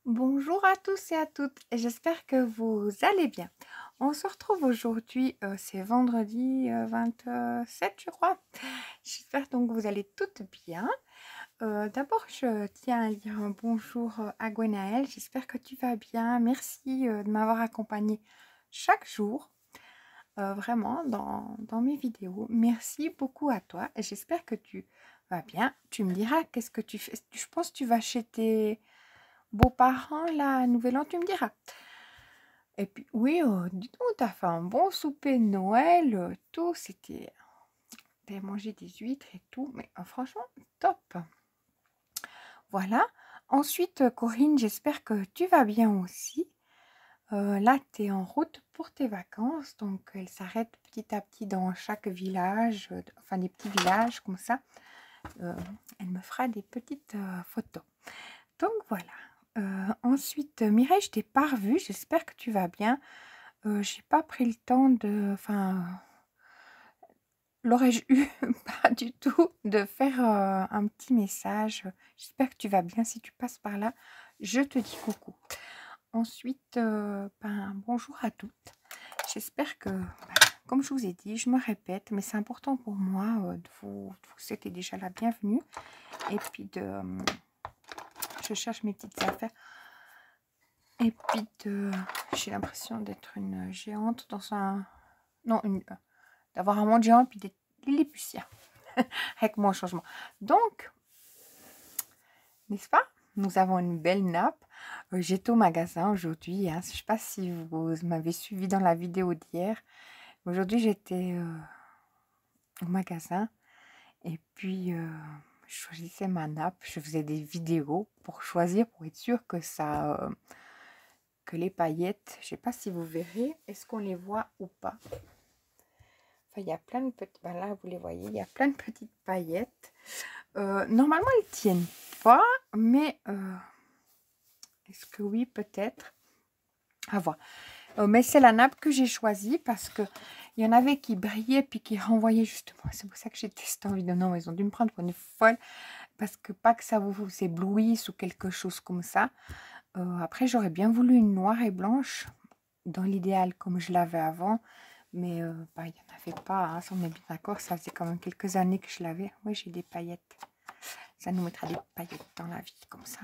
Bonjour à tous et à toutes, j'espère que vous allez bien. On se retrouve aujourd'hui, c'est vendredi 27 je crois. J'espère donc que vous allez toutes bien. D'abord je tiens à dire un bonjour à Gwenaëlle, j'espère que tu vas bien. Merci de m'avoir accompagnée chaque jour, vraiment dans mes vidéos. Merci beaucoup à toi et j'espère que tu vas bien. Tu me diras qu'est-ce que tu fais. Je pense que tu vas chez tes beaux-parents là, à Nouvel An, tu me diras. Et puis, oui, dis donc, t'as fait un bon souper de Noël, tout, c'était... T'as mangé des huîtres et tout, mais franchement, top. Voilà. Ensuite, Corinne, j'espère que tu vas bien aussi. Là, tu es en route pour tes vacances, donc elle s'arrête petit à petit dans chaque village, enfin des petits villages comme ça. Elle me fera des petites photos. Donc voilà. Ensuite, Mireille, je t'ai pas revue, j'espère que tu vas bien. J'ai pas pris le temps de... Enfin, l'aurais-je eu? Pas du tout, de faire un petit message. J'espère que tu vas bien. Si tu passes par là, je te dis coucou. Ensuite, bonjour à toutes. J'espère que, comme je vous ai dit, je me répète, mais c'est important pour moi de vous souhaiter déjà la bienvenue. Et puis je cherche mes petites affaires. Et puis j'ai l'impression d'être une géante dans un... Non, d'avoir un monde géant et puis des lilliputiens. Avec mon changement. Donc, n'est-ce pas? Nous avons une belle nappe. J'étais au magasin aujourd'hui. Hein. Je ne sais pas si vous m'avez suivi dans la vidéo d'hier. Aujourd'hui, j'étais au magasin. Et puis, je choisissais ma nappe. Je faisais des vidéos pour choisir, pour être sûr que ça... que les paillettes, je ne sais pas si vous verrez. Est-ce qu'on les voit ou pas? Enfin, il y a plein de petites... Ben là, vous les voyez. Il y a plein de petites paillettes. Normalement, elles tiennent pas, mais est-ce que oui, peut-être? À voir. Mais c'est la nappe que j'ai choisie parce que il y en avait qui brillaient puis qui renvoyaient justement. C'est pour ça que j'ai testé en vidéo. Non, ils ont dû me prendre pour une folle parce que pas que ça vous éblouisse ou quelque chose comme ça. Après, j'aurais bien voulu une noire et blanche dans l'idéal comme je l'avais avant. Mais il n'y en avait pas, hein, ça on est bien d'accord, ça faisait quand même quelques années que je l'avais. Oui, j'ai des paillettes. Ça nous mettra des paillettes dans la vie, comme ça.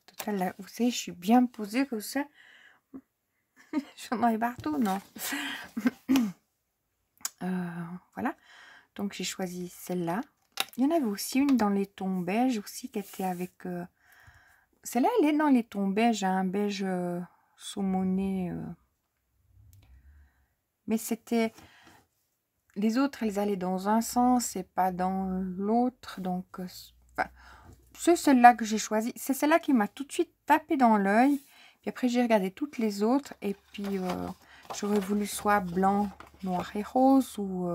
Total, là, vous savez, je suis bien posée comme ça. J'en ai partout, non. Voilà. Donc, j'ai choisi celle-là. Il y en avait aussi une dans les tons beige aussi qui était avec... Celle-là, elle est dans les tons beige, un beige saumoné. Mais c'était... Les autres, elles allaient dans un sens et pas dans l'autre. Donc, c'est celle-là que j'ai choisie. C'est celle-là qui m'a tout de suite tapé dans l'œil. Puis après, j'ai regardé toutes les autres. Et puis, j'aurais voulu soit blanc, noir et rose ou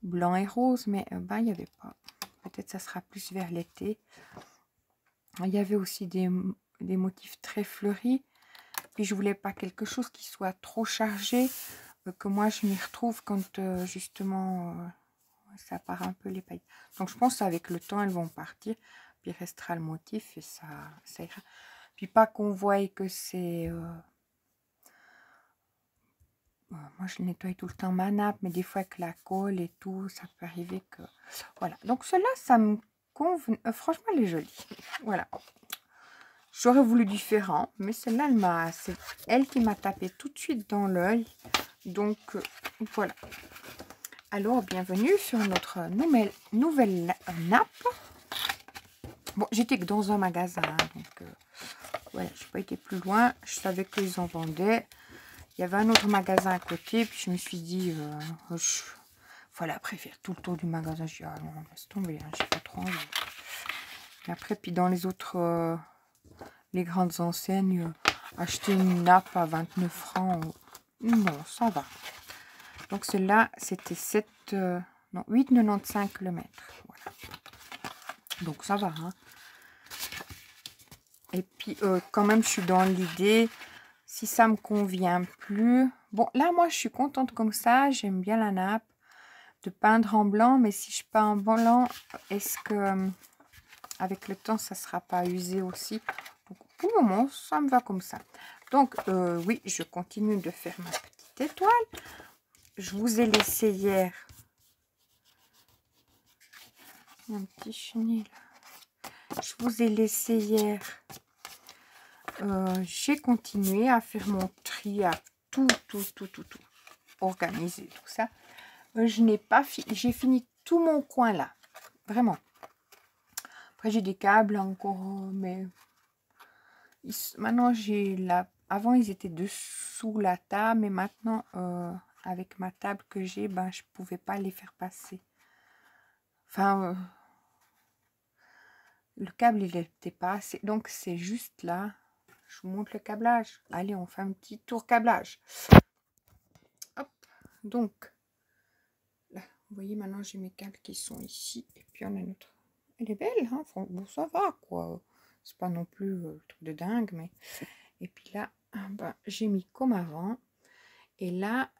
blanc et rose. Mais il n'y avait pas. Peut-être ça sera plus vers l'été. Il y avait aussi des motifs très fleuris. Puis, je voulais pas quelque chose qui soit trop chargé. Que moi, je m'y retrouve quand, justement, ça part un peu les paillettes. Donc, je pense qu'avec le temps, elles vont partir. Puis, il restera le motif et ça ira. Puis, pas qu'on voie que c'est... moi, je nettoie tout le temps ma nappe, mais des fois, avec la colle et tout, ça peut arriver que... Voilà. Donc, cela, ça me convient. Franchement, elle est jolie. Voilà. J'aurais voulu différent, mais celle-là, c'est elle qui m'a tapé tout de suite dans l'œil. Donc, voilà. Alors, bienvenue sur notre nouvelle nappe. Bon, j'étais que dans un magasin, donc voilà, je n'ai pas été plus loin. Je savais qu'ils en vendaient. Il y avait un autre magasin à côté, puis je me suis dit, voilà, après faire tout le tour du magasin, je dis, ah non, laisse tomber, hein, j'ai pas trop envie. Et après, puis dans les autres, les grandes enseignes, acheter une nappe à 29 francs, non, ça va. Donc celle-là, c'était 8,95 le mètre. Voilà. Donc ça va. Hein. Et puis quand même, je suis dans l'idée, si ça me convient plus. Bon, là, moi, je suis contente comme ça. J'aime bien la nappe. De peindre en blanc. Mais si je peins en blanc, est-ce que avec le temps, ça ne sera pas usé aussi. Donc, pour le moment, ça me va comme ça. Donc, oui, je continue de faire ma petite étoile. Je vous ai laissé hier un petit chenil. Je vous ai laissé hier. J'ai continué à faire mon tri, à tout organiser, tout ça. Je n'ai pas fini. J'ai fini tout mon coin là. Vraiment. Après, j'ai des câbles encore, mais maintenant, j'ai la... Avant, ils étaient dessous la table, mais maintenant, avec ma table que j'ai, ben, je pouvais pas les faire passer. Enfin, le câble, il n'était pas assez. Donc, c'est juste là. Je vous montre le câblage. Allez, on fait un petit tour câblage. Hop. Donc, là, vous voyez, maintenant, j'ai mes câbles qui sont ici. Et puis, on a notre... Elle est belle, hein. Bon, ça va, quoi. C'est pas non plus le truc de dingue, mais... Et puis là, ben, j'ai mis comme avant. Et là,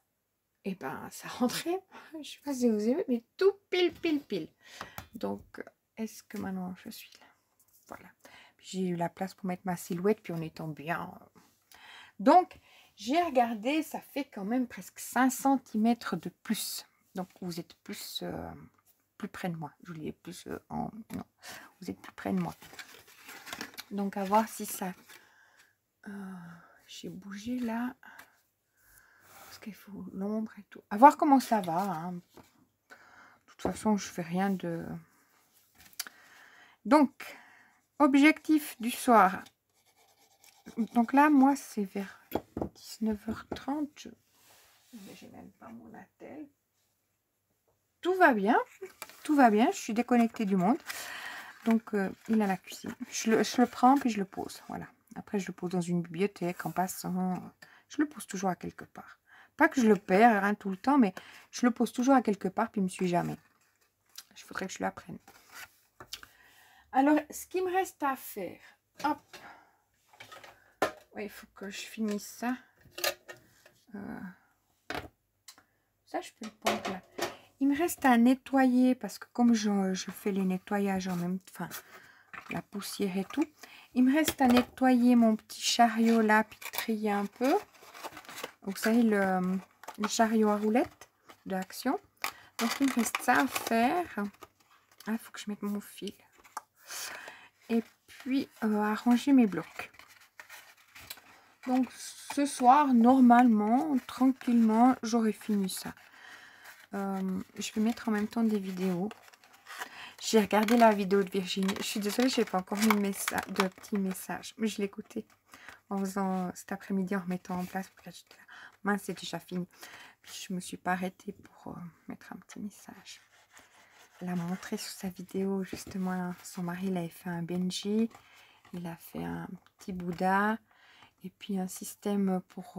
et ben, ça rentrait. Je sais pas si vous avez, mais tout pile. Donc, est-ce que maintenant, je suis là? Voilà. J'ai eu la place pour mettre ma silhouette, puis on étant bien. Donc, j'ai regardé, ça fait quand même presque 5 cm de plus. Donc, vous êtes plus près de moi. Je voulais plus en... Non, vous êtes plus près de moi. Donc, à voir si ça... j'ai bougé là. Parce qu'il faut l'ombre et tout. À voir comment ça va. Hein. De toute façon, je fais rien de... Donc, objectif du soir. Donc là, moi, c'est vers 19h30. J'ai même pas mon attel. Tout va bien. Tout va bien. Je suis déconnectée du monde. Donc, il est à la cuisine. Je le prends, puis je le pose. Voilà. Après, je le pose dans une bibliothèque en passant. Je le pose toujours à quelque part. Pas que je le perds hein, tout le temps, mais je le pose toujours à quelque part, puis il ne me suit jamais. Il faudrait que je l'apprenne. Alors, ce qui me reste à faire, hop. Oui, il faut que je finisse ça. Ça, je peux le prendre là. Il me reste à nettoyer, parce que comme je fais les nettoyages en même temps, enfin, la poussière et tout, il me reste à nettoyer mon petit chariot là, puis trier un peu. Vous savez, le chariot à roulettes de Action. Donc, il me reste ça à faire. Ah, il faut que je mette mon fil. Et puis, arranger mes blocs. Donc, ce soir, normalement, tranquillement, j'aurai fini ça. Je vais mettre en même temps des vidéos. J'ai regardé la vidéo de Virginie. Je suis désolée, je n'ai pas encore mis de petits messages. Mais je l'ai écouté en faisant cet après-midi, en remettant en place. Mince, c'est déjà fini. Puis je ne me suis pas arrêtée pour mettre un petit message. Elle a montré sur sa vidéo, justement, son mari, il avait fait un Benji. Il a fait un petit Bouddha. Et puis un système pour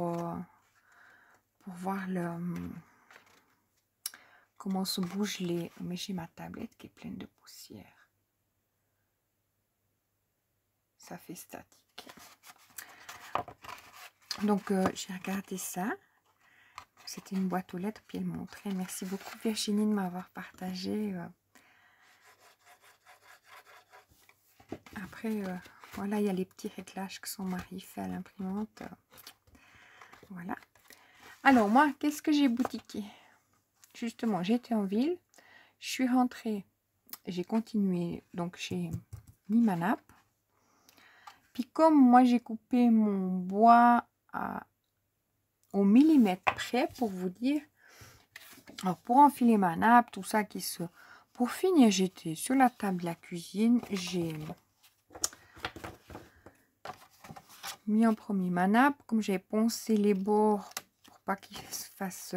voir comment se bougent les... Mais j'ai ma tablette qui est pleine de poussière. Ça fait statique. Donc, j'ai regardé ça. C'était une boîte aux lettres, puis elle montrait. Merci beaucoup Virginie de m'avoir partagé. Après, voilà, il y a les petits réglages que son mari fait à l'imprimante. Voilà. Alors, moi, qu'est-ce que j'ai boutiqué? Justement, j'étais en ville. Je suis rentrée. J'ai continué. Donc, j'ai mis ma nappe. Puis, comme moi, j'ai coupé mon bois au millimètre près, pour vous dire. Alors, pour enfiler ma nappe, tout ça qui se... Pour finir, j'étais sur la table de la cuisine. J'ai mis en premier ma nappe. Comme j'ai poncé les bords pour pas qu'ils se fassent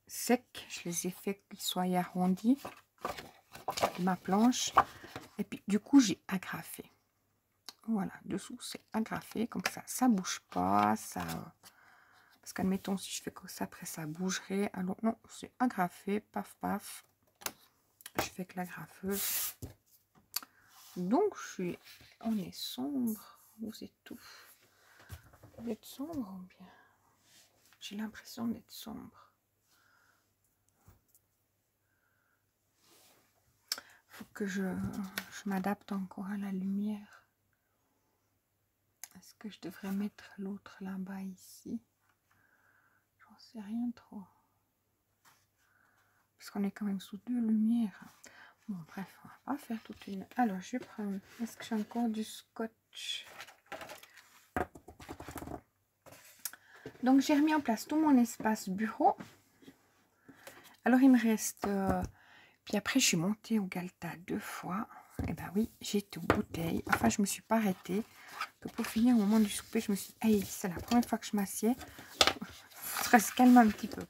secs, je les ai fait qu'ils soient arrondis. Ma planche. Et puis, du coup, j'ai agrafé. Voilà, dessous, c'est agrafé. Comme ça bouge pas. Ça... Parce qu'admettons, si je fais comme ça, après, ça bougerait. Alors, non, c'est agrafé. Paf, paf. Je fais que l'agrafeuse. Donc, on est sombre. Vous êtes tout. Vous êtes sombre ou bien? J'ai l'impression d'être sombre. que je m'adapte encore à la lumière. Est-ce que je devrais mettre l'autre là-bas ici? J'en sais rien trop. Parce qu'on est quand même sous 2 lumières. Bon, bref, on va pas faire toute une... Alors, je vais prendre... Est-ce que j'ai encore du scotch? Donc, j'ai remis en place tout mon espace bureau. Alors, il me reste... Puis après, je suis montée au Galta 2 fois. Et ben oui, j'étais aux bouteilles. Enfin, je me suis pas arrêtée. Que pour finir, au moment du souper, je me suis dit, hey, c'est la première fois que je m'assieds. Il faudrait se calmer un petit peu.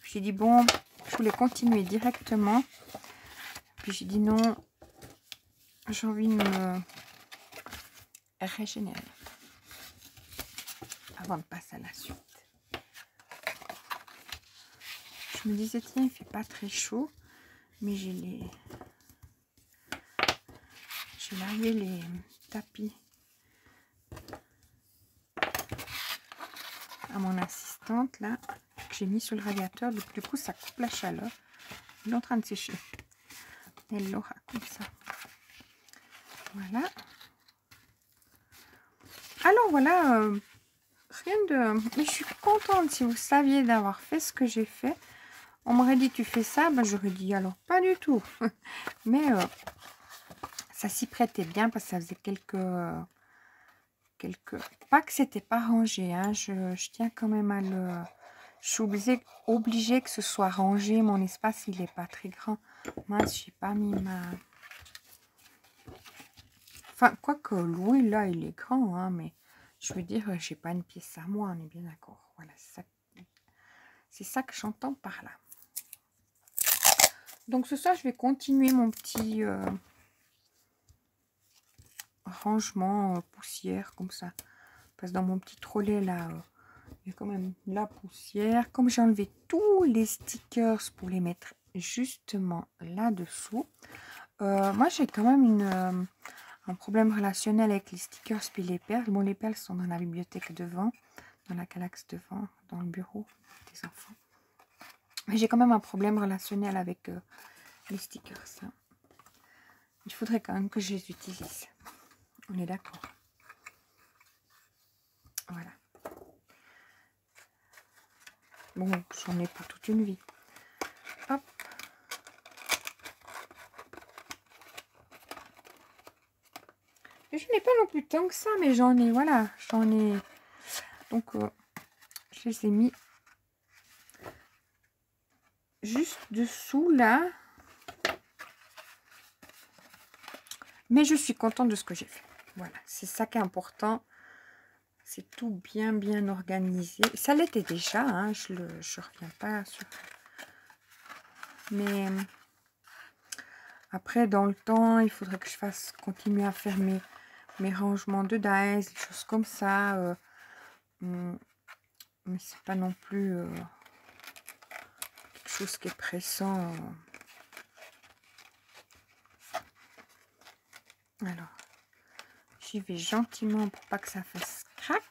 Puis j'ai dit, bon, je voulais continuer directement. Puis j'ai dit, non, j'ai envie de me régénérer. Avant de passer à la suite. Je me disais, tiens, il fait pas très chaud. Mais j'ai lavé les tapis à mon assistante là, que j'ai mis sur le radiateur. Donc, du coup, ça coupe la chaleur. Il est en train de sécher. Elle l'aura comme ça. Voilà. Alors voilà, rien de... Mais je suis contente si vous saviez d'avoir fait ce que j'ai fait. On m'aurait dit tu fais ça, ben, j'aurais dit alors pas du tout. Mais ça s'y prêtait bien parce que ça faisait quelques... Pas que c'était pas rangé, hein. Je tiens quand même à le... Je suis obligée que ce soit rangé. Mon espace, il n'est pas très grand. Moi, je n'ai pas mis ma... Enfin, quoique Louis, là, il est grand, hein, mais je veux dire, j'ai pas une pièce à moi, on est bien d'accord. Voilà, c'est ça que j'entends par là. Donc, ce soir, je vais continuer mon petit rangement poussière, comme ça. Parce que dans mon petit trolley, là, il y a quand même la poussière. Comme j'ai enlevé tous les stickers pour les mettre justement là-dessous, moi, j'ai quand même un problème relationnel avec les stickers puis les perles. Bon, les perles sont dans la bibliothèque devant, dans la calaxe devant, dans le bureau des enfants. Mais j'ai quand même un problème relationnel avec les stickers. Hein. Il faudrait quand même que je les utilise. On est d'accord. Voilà. Bon, j'en ai pour toute une vie. Hop. Et je n'ai pas non plus tant que ça, mais j'en ai, voilà, j'en ai. Donc, je les ai mis juste dessous, là. Mais je suis contente de ce que j'ai fait. Voilà, c'est ça qui est important. C'est tout bien, bien organisé. Ça l'était déjà, hein, je reviens pas sur... Mais après, dans le temps, il faudrait que je fasse continuer à faire mes rangements de dies, des choses comme ça. Mais c'est pas non plus quelque chose qui est pressant. Alors, j'y vais gentiment pour pas que ça fasse crack.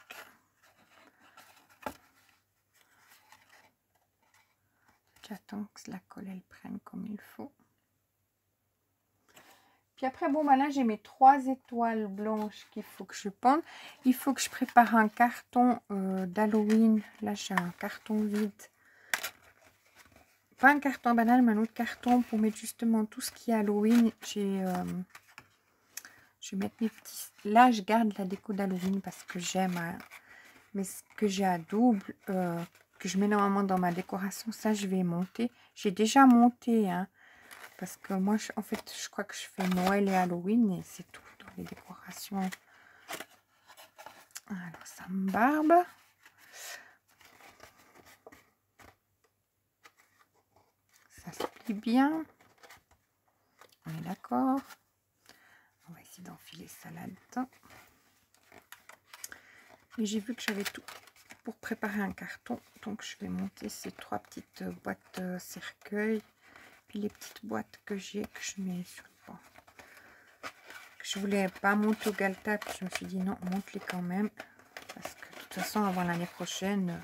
J'attends que la colle elle prenne comme il faut. Puis après, bon, bah là, j'ai mes 3 étoiles blanches qu'il faut que je pende. Il faut que je prépare un carton d'Halloween. Là, j'ai un carton vide. Pas un carton banal, mais un autre carton pour mettre justement tout ce qui est Halloween. Je vais mettre mes petits... Là, je garde la déco d'Halloween parce que j'aime. Hein. Mais ce que j'ai à double, que je mets normalement dans ma décoration, ça, je vais monter. J'ai déjà monté, hein. Parce que moi, en fait, je crois que je fais Noël et Halloween et c'est tout dans les décorations. Alors, ça me barbe. Ça se plie bien. On est d'accord. On va essayer d'enfiler ça là-dedans. Et j'ai vu que j'avais tout pour préparer un carton. Donc, je vais monter ces 3 petites boîtes cercueil. Puis les petites boîtes que j'ai, que je mets sur le banc. Je voulais pas monter au Galta, puis je me suis dit non, monte-les quand même. Parce que de toute façon, avant l'année prochaine,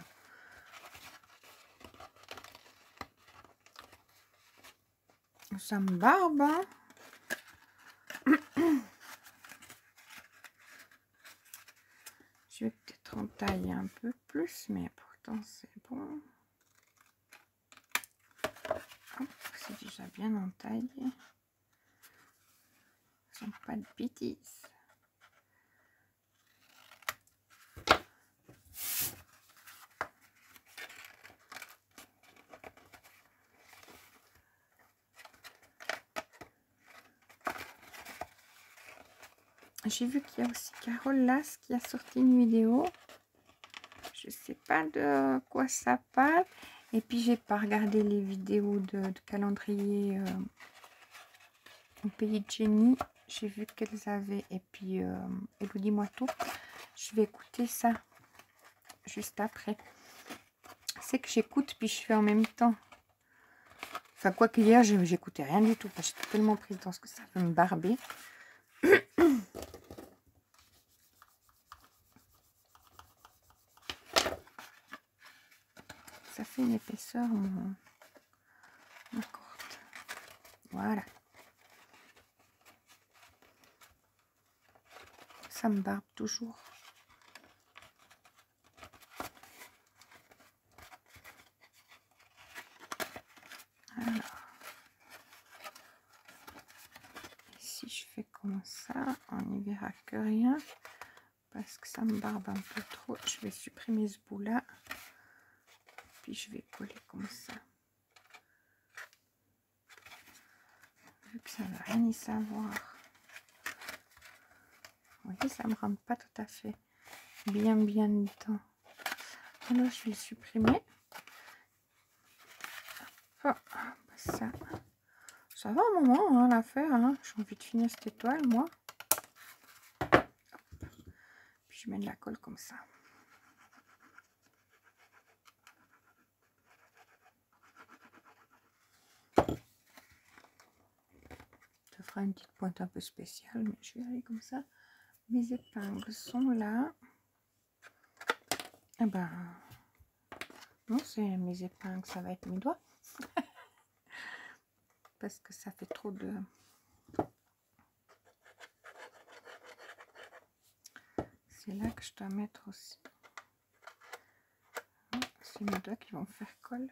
ça me barbe. Hein. Je vais peut-être entailler un peu plus, mais pourtant c'est bon. C'est déjà bien entaillé. Sans pas de bêtises. J'ai vu qu'il y a aussi Carole Las qui a sorti une vidéo. Je sais pas de quoi ça parle. Et puis j'ai pas regardé les vidéos de calendrier au pays de Jenny. J'ai vu qu'elles avaient. Et puis Elodie Moitot. Je vais écouter ça juste après. C'est que j'écoute puis je fais en même temps. Enfin quoi qu'hier j'écoutais rien du tout. Parce que j'étais tellement prise dans ce que ça veut me barber. Ça fait une épaisseur ma courte. Voilà. Ça me barbe toujours. Alors. Si je fais comme ça, on n'y verra que rien. Parce que ça me barbe un peu trop. Je vais supprimer ce bout là. Puis je vais coller comme ça. Vu que ça ne va rien y savoir. Vous voyez, ça ne me rentre pas tout à fait bien dedans. Alors je vais le supprimer. Oh, ça va un moment hein, l'affaire. Hein. J'ai envie de finir cette étoile moi. Hop. Puis je mets de la colle comme ça. Ça fera une petite pointe un peu spéciale, mais je vais aller comme ça. Mes épingles sont là. Eh ben, non, c'est mes épingles, ça va être mes doigts. Parce que ça fait trop de... C'est là que je dois mettre aussi. C'est mes doigts qui vont faire colle.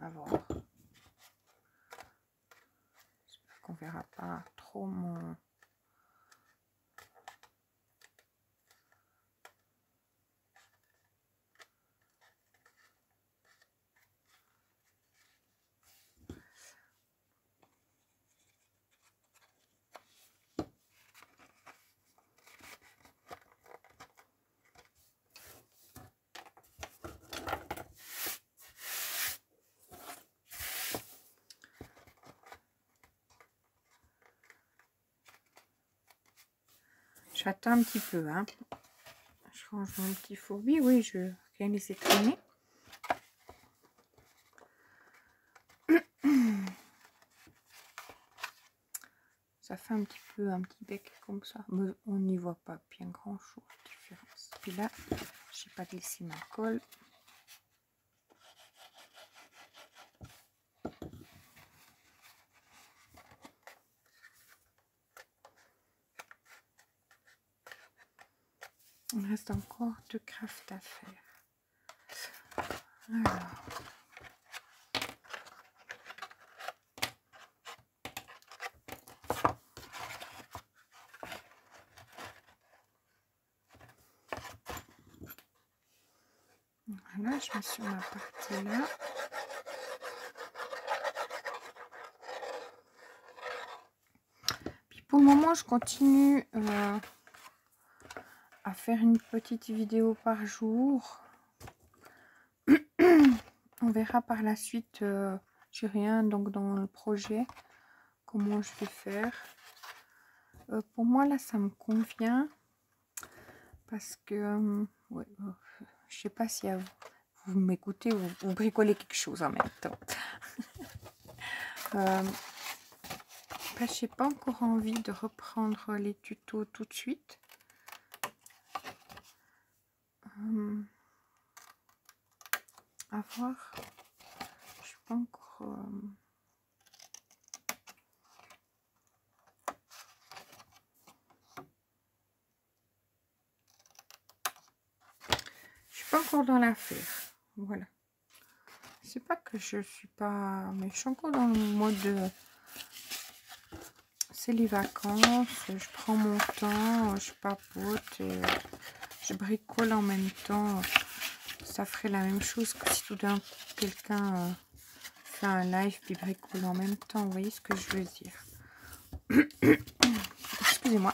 À voir. J'espère qu'on verra pas trop mon... J'attends un petit peu, hein. Je range mon petit fourbi. Oui, je viens laisser traîner. Ça fait un petit bec comme ça. Mais on n'y voit pas bien grand chose de différence. Puis là, j'ai pas laissé ma colle. Il reste encore 2 crafts à faire. Alors. Voilà, je mets sur ma partie là. Puis pour le moment, je continue à faire une petite vidéo par jour. On verra par la suite, j'ai rien donc dans le projet, comment je vais faire. Pour moi là, ça me convient parce que ouais, je sais pas si vous m'écoutez ou vous bricolez quelque chose en même temps. Je n'ai pas encore envie de reprendre les tutos tout de suite. À voir. Je suis pas encore... Je suis pas encore dans l'affaire. Voilà. C'est pas que je suis pas... Mais je suis encore dans le mode... C'est les vacances. Je prends mon temps. Je papote. Et je bricole en même temps. Ça ferait la même chose que si tout d'un coup quelqu'un fait un live puis bricole en même temps. Vous voyez ce que je veux dire? Excusez-moi.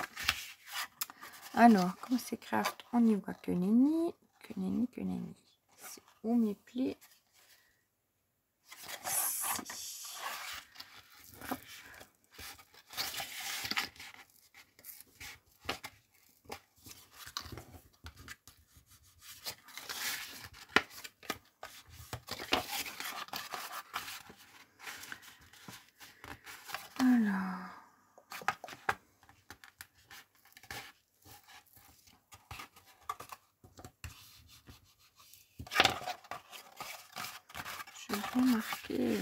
Alors, comme c'est craft, on y voit que nenni. Que nenni, que nenni. C'est où mes plis? Si. Hop. Alors. Je vais marquer...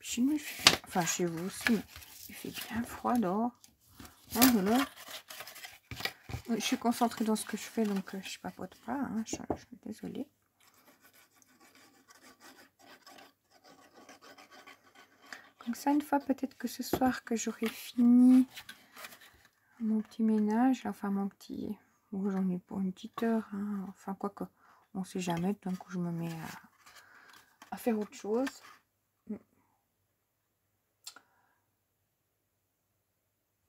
Chez nous, enfin chez vous aussi, il fait bien froid dehors. Oh, voilà. Je suis concentrée dans ce que je fais, donc je papote pas. Hein, je suis désolée. Comme ça, une fois peut-être que ce soir que j'aurai fini mon petit ménage, enfin mon petit... Bon, j'en ai pour une petite heure. Hein, enfin, quoi que, on sait jamais. Donc, je me mets à faire autre chose.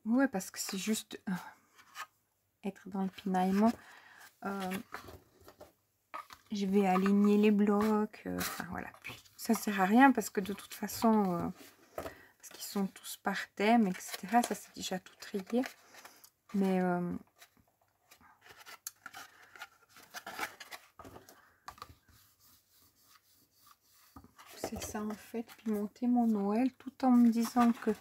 Ouais, parce que c'est juste être dans le pinaillement. Je vais aligner les blocs. Enfin, voilà. Puis, ça sert à rien parce que de toute façon, parce qu'ils sont tous par thème, etc. Ça, c'est déjà tout trié. Mais c'est ça en fait. Puis monter mon Noël tout en me disant que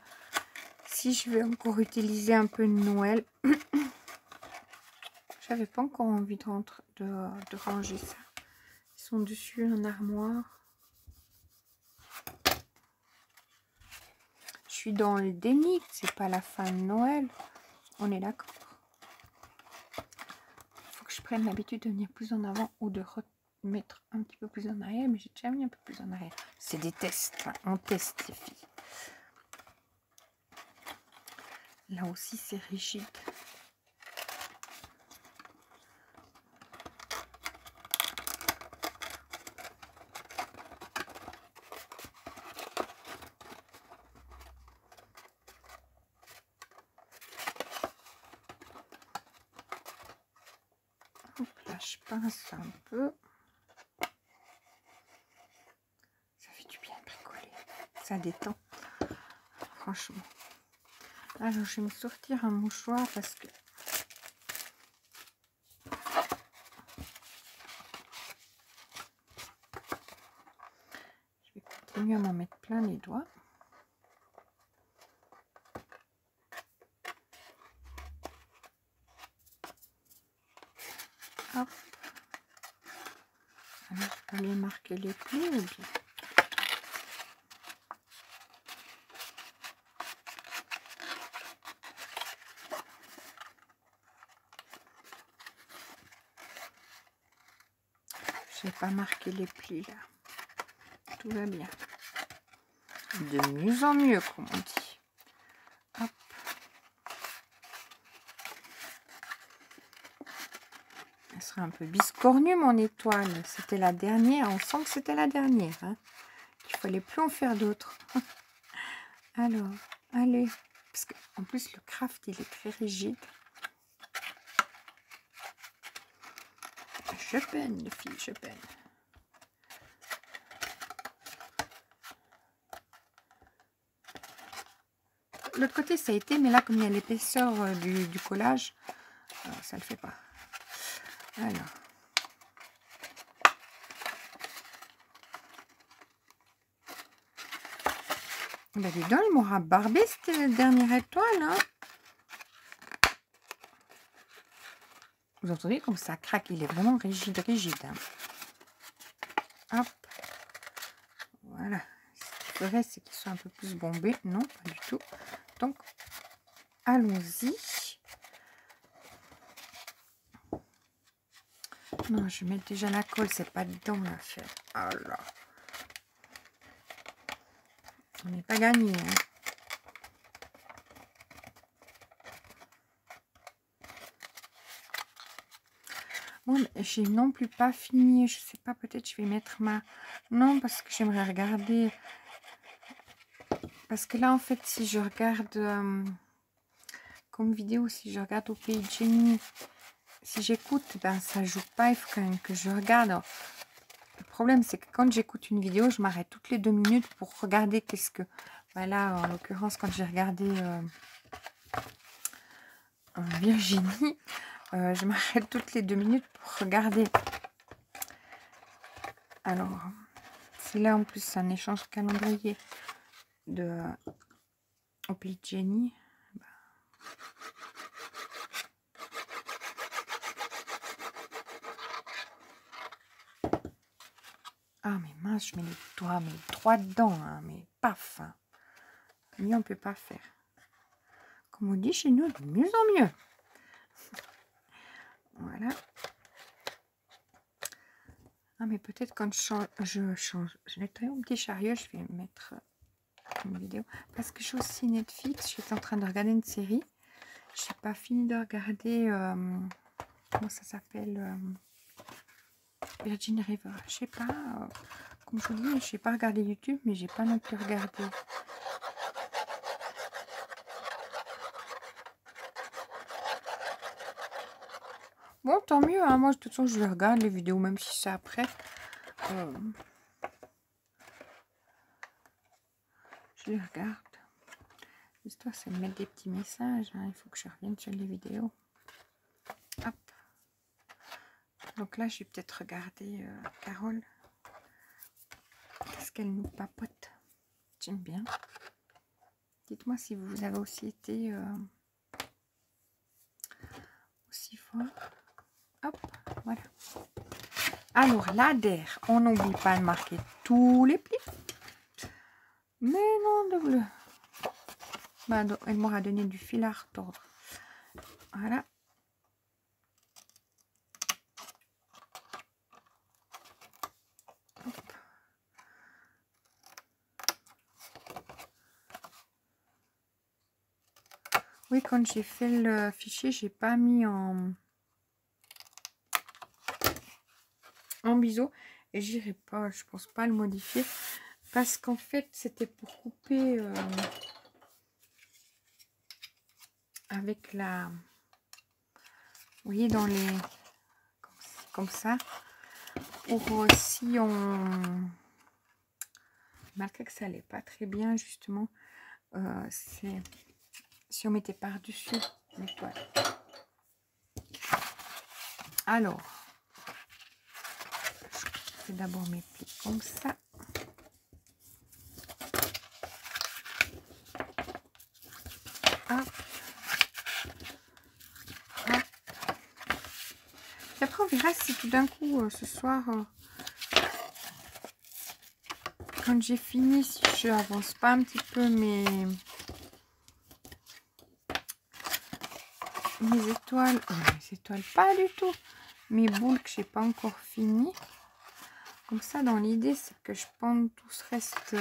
si je vais encore utiliser un peu de Noël, j'avais pas encore envie de ranger ça. Ils sont dessus en armoire. Je suis dans le déni, c'est pas la fin de Noël. On est d'accord. Il faut que je prenne l'habitude de venir plus en avant ou de remettre un petit peu plus en arrière, mais j'ai déjà mis un peu plus en arrière. C'est des tests, hein. On teste les filles. Là aussi c'est rigide. Hop là, je pince un peu. Ça fait du bien de bricoler. Ça détend. Franchement. Alors, je vais me sortir un mouchoir parce que je vais continuer à m'en mettre plein les doigts. Hop. Alors, je vais aller marquer les plis ou bien. Je n'ai pas marqué les plis là. Tout va bien. De mieux en mieux, comme on dit. Hop. Elle sera un peu biscornue, mon étoile. C'était la dernière. On sent que c'était la dernière. Hein. Il fallait plus en faire d'autres. Alors, allez. Parce que en plus, le craft, il est très rigide. Je peine, les filles, je peine. L'autre côté, ça a été, mais là, comme il y a l'épaisseur du collage, ça le fait pas. Alors. Bah, dis donc, il m'aura barbé cette dernière étoile. Hein. Vous entendez comme ça craque, il est vraiment rigide, rigide. Hein. Hop. Voilà. Ce qu'il faudrait, c'est qu'ils soient un peu plus bombés. Non, pas du tout. Donc, allons-y. Non, je mets déjà la colle, c'est pas dedans l'affaire. Oh là. On n'est pas gagné. Hein. Bon, j'ai non plus pas fini. Je sais pas, peut-être je vais mettre ma... Non, parce que j'aimerais regarder... Parce que là, en fait, si je regarde... comme vidéo, si je regarde au pays de Jenny, si j'écoute, ben ça joue pas, il faut quand même que je regarde. Alors, le problème, c'est que quand j'écoute une vidéo, je m'arrête toutes les 2 minutes pour regarder qu'est-ce que... Voilà, en l'occurrence, quand j'ai regardé Virginie, je m'arrête toutes les 2 minutes pour regarder. Alors, si là, en plus, c'est un échange calendrier de au pays de Jenny, ben, ah, mais mince, je mets les doigts, mais droit dedans, hein, mais paf. Hein. Mieux, on peut pas faire. Comme on dit chez nous, de mieux en mieux. Voilà. Ah, mais peut-être quand je change, je mettrai mon petit chariot, je vais mettre une vidéo. Parce que je suis aussi Netflix, je suis en train de regarder une série. Je n'ai pas fini de regarder, comment ça s'appelle Virgin River. Je sais pas, comme je vous dis, je n'ai pas regardé YouTube, mais j'ai pas non plus regardé. Bon, tant mieux, hein. Moi de toute façon je regarde les vidéos, même si c'est après. Je les regarde. L'histoire, c'est de mettre des petits messages. Hein. Il faut que je revienne sur les vidéos. Hop. Donc là, je vais peut-être regarder Carole. Qu'est-ce qu'elle nous papote? J'aime bien. Dites-moi si vous avez aussi été aussi fort. Hop, voilà. Alors, l'adhère, on n'oublie pas de marquer tous les plis. Mais non, de bleu. Bah, elle m'aura donné du fil à retordre. Voilà. Hop. Oui, quand j'ai fait le fichier, j'ai pas mis en biseau. Et j'irai pas, je pense pas le modifier. Parce qu'en fait, c'était pour couper avec la... Vous voyez, dans les... Comme ça. Pour si on... Malgré que ça allait pas très bien, justement, c'est... Si on mettait par-dessus l'étoile. Alors, je fais d'abord mes plis comme ça. Hop. Hop. Et après, on verra si tout d'un coup, ce soir, quand j'ai fini, si je avance pas un petit peu mes étoiles, mes étoiles, pas du tout, mes boules que j'ai pas encore fini. Comme ça, dans l'idée, c'est que je pende tout ce reste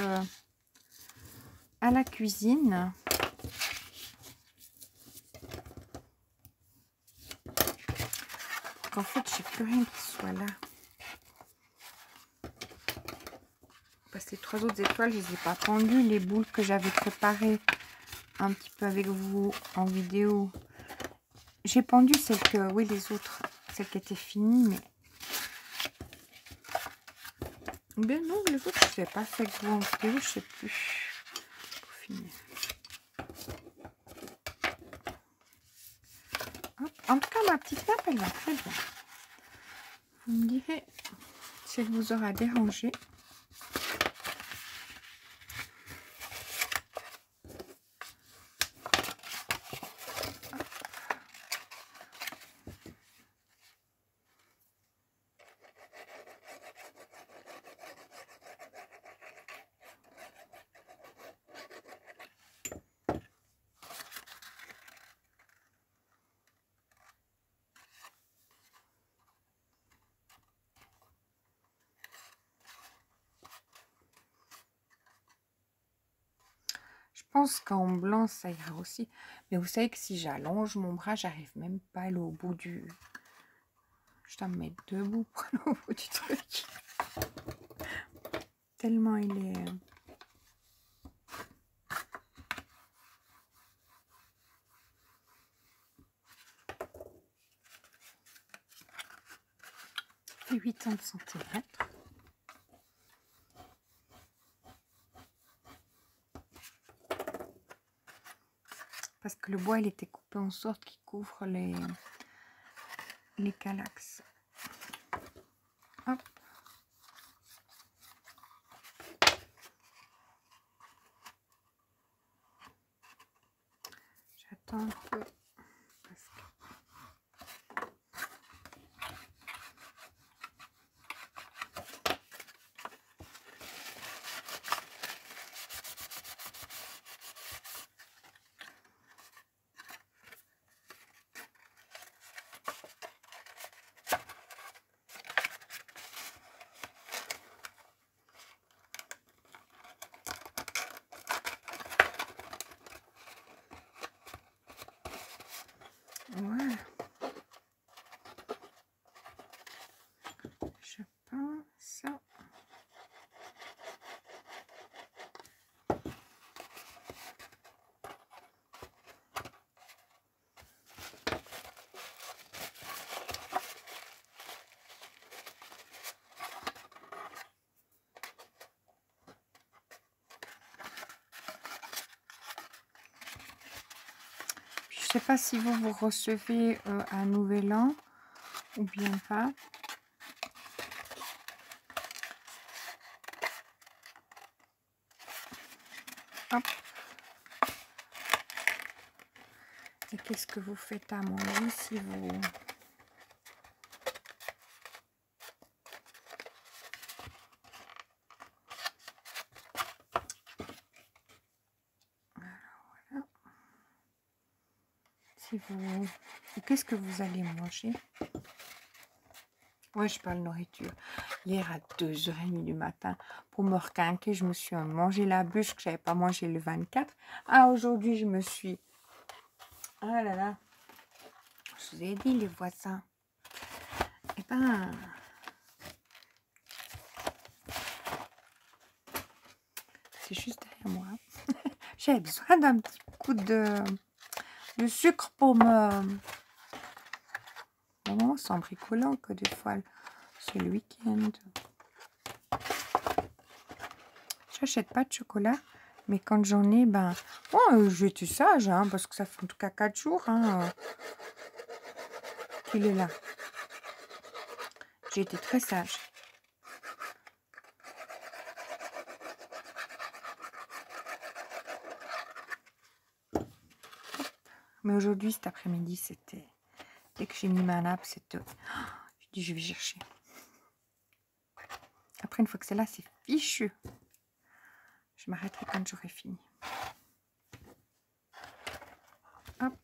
à la cuisine. En fait, j'ai plus rien qui soit là. Parce que les 3 autres étoiles, je les ai pas pendues. Les boules que j'avais préparées un petit peu avec vous en vidéo. J'ai pendu celles que, oui, les autres, celles qui étaient finies, mais... Ben non, les autres, je ne sais pas fait avec vous en vidéo, je sais plus. Pour finir. Hop. En tout cas, ma petite nappe, elle va très bien. Vous me direz si elle vous aura dérangé. pense qu'en blanc, ça ira aussi. Mais vous savez que si j'allonge mon bras, j'arrive même pas à aller au bout du... Je dois me mettre debout pour aller au bout du truc. Tellement il est... Il fait 80 cm. Parce que le bois, il était coupé en sorte qu'il couvre les calax. Hop. J'attends un peu. Parce que... Voilà. Je pense. Je sais pas si vous recevez un nouvel an ou bien pas. Hop. Et qu'est-ce que vous faites à manger si vous... Voilà. Si vous... Qu'est-ce que vous allez manger? Ouais, je parle nourriture. Hier à 2h30 du matin, pour me requinquer, je me suis mangé la bûche que je n'avais pas mangé le 24. Ah, aujourd'hui, je me suis... Ah là là. Je vous ai dit, les voisins. Eh ben... C'est juste derrière moi. J'avais besoin d'un petit coup de sucre pour me... Bon, c'est en bricolant que des fois, c'est le week-end. J'achète pas de chocolat, mais quand j'en ai, ben... Bon, j'ai été sage, hein, parce que ça fait en tout cas 4 jours qu'il est là. J'ai été très sage. Mais aujourd'hui, cet après-midi, c'était... Dès que j'ai mis ma nappe, c'était... Je dis, je vais chercher. Après, une fois que c'est là, c'est fichu. Je m'arrêterai quand j'aurai fini. Hop.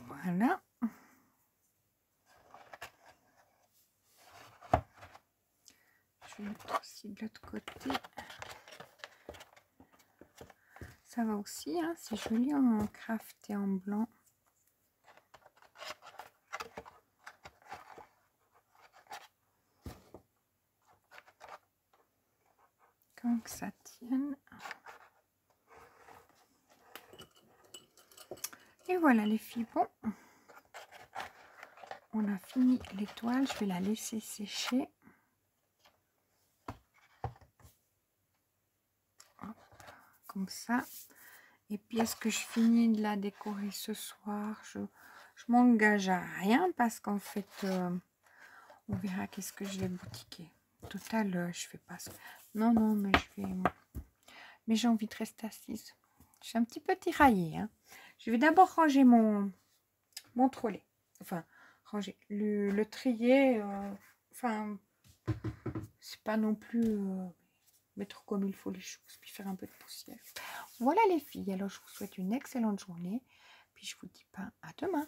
Voilà. Je vais mettre aussi de l'autre côté. Ça va aussi, hein, c'est joli en craft et en blanc. Quand que ça tienne. Et voilà les filles, bon. On a fini l'étoile, je vais la laisser sécher. Hop, comme ça. Et puis est-ce que je finis de la décorer ce soir? Je m'engage à rien parce qu'en fait, on verra qu'est-ce que je vais boutiquer. Total, je fais pas ça. Non, non, mais je vais... Mais j'ai envie de rester assise. Je suis un petit peu tiraillée. Hein. Je vais d'abord ranger mon trolley. Enfin, ranger. Le trier, enfin, c'est pas non plus mettre comme il faut les choses, puis faire un peu de poussière. Voilà les filles, alors je vous souhaite une excellente journée, puis je vous dis pas à demain.